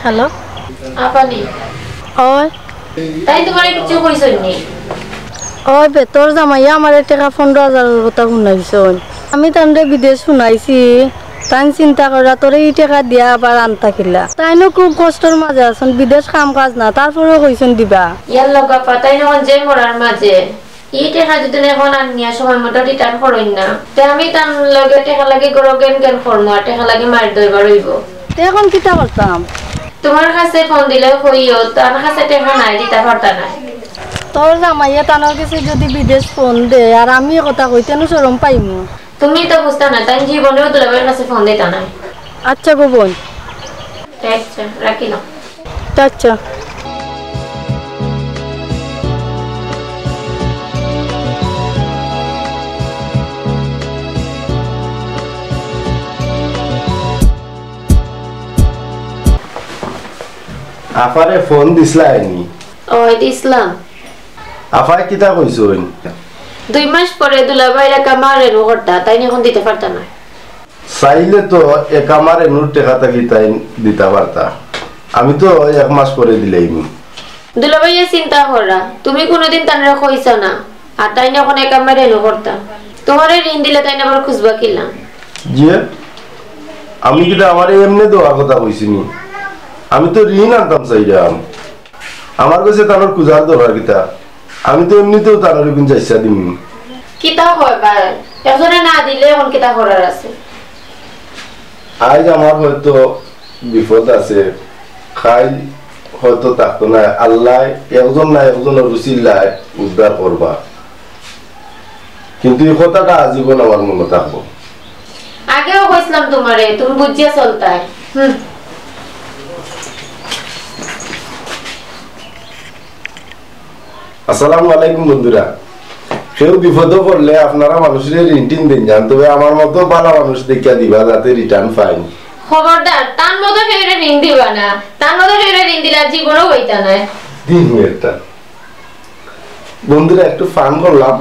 hello আপানি ওই তাই তোমার কিছু কইছনি ওই বেতর জামাইয়া আমার টাকা 15,000 কথা শুনাইছ আমি তানরে বিদেশ শুনাইছি তাই চিন্তা করা তোর এই টাকা দিয়া আবার আনতা কিলা তাইনো খুব কষ্টর মাঝে আছেন বিদেশ কাম কাজ না তারপরেও কইছেন দিবা ইয়ার লগা পাতাই নখন যে মরার মাঝে এই টাকা যদি এখন আনিয়া সময় মতো রিটার্ন করইন না তে আমি তার লগে টাকা লাগে গরো কেন কেন করমু আর টাকা লাগে মার দইবার হইব এখন কিতা করতাম তোমার কাছে ফোন দিলে হইও তার কাছে টাকা নাই দিতে পারতা না তোর জামাইয়া তানোর কাছে যদি বিদেশ ফোন দে আর আমি কথা কইতেনো শরম পাইমু তুমি তো বুঝতা না তাই জীবনেও দুলাবের কাছে ফোন দিতা না আচ্ছা গো বোন আচ্ছা রাখি না আচ্ছা আফারে ফোন দিছলাইনি ও এটা ইসলাম আফাই কিতা কইছইন 2 মাস পরে দুলাভাইরা কামারে নগরটা তাই এখন দিতে পারতা না চাইলে তো এক আমার এনুর টাকা থাকি তাই দিতে পারতা আমি তো 1 মাস পরে দিলাইনি দুলাভাইয়া চিন্তা করা তুমি কোনোদিন তানরা কইছ না আর তাই না এখন কামারে নগরটা তোমারে ঋণ দিলে তাই না আবার খুঁজবা কিলা জি আমি কিটা আমার এমনি দেওয়ার কথা কইছিনি আমি তো ঋণ আনতাম চাইলাম আমার কাছে তানোর খুঁজার দরকার কিতা আমি তো এমনিতেও তানোর গুণ যাইছা দিম কিতা হয় ভাই একজনে না দিলে এখন কিতা করার আছে আজ আমার হয়তো বিপদ আছে খাই হয়তো থাকতো না আল্লাহ একজন না একজনের রুচিল্লায় উদ্ধার করবা কিন্তু এই কথাটা আজীবন আমার মনে থাকবো আগেও কইছিলাম তোমারে তুমি বুঝিয়া চলতাই আসসালামু আলাইকুম বন্ধুরা কেউ বিপদে পড়লে আপনারা মানুষের ঋণ টিন দিন যান তবে আমার মতো ভালো মানুষ দেখিয়া দিবা যাতে রিটার্ন পাই খবরদার তার মতো ফেরে ঋণ দিবা না তার মতো ফেরে ঋণ দিলে জীবনও হইতা না দিন একটা বন্ধুরা একটু ফান করলাম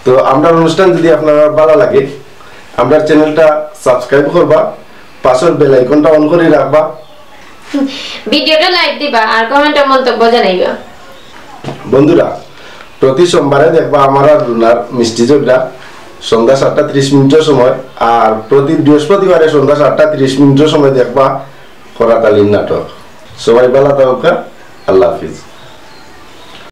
তো আমরা অনুষ্ঠান যদি আপনারা ভালো লাগে আমরা চ্যানেলটা সাবস্ক্রাইব করবা পাশের বেল আইকনটা অন করে রাখবা ভিডিওটা লাইক দিবা আর কমেন্টে মন্তব্য জানাইবা বন্ধুরা প্রতি সোমবারে দেখবা আমার আর রুনার মিষ্টি ঝগড়া সন্ধ্যা 7:30 সময় আর প্রতি বৃহস্পতিবারে সন্ধ্যা 7:30 সময় দেখবা করাতালির নাটক সবাই ভালো থাকুক আল্লাহ হাফিজ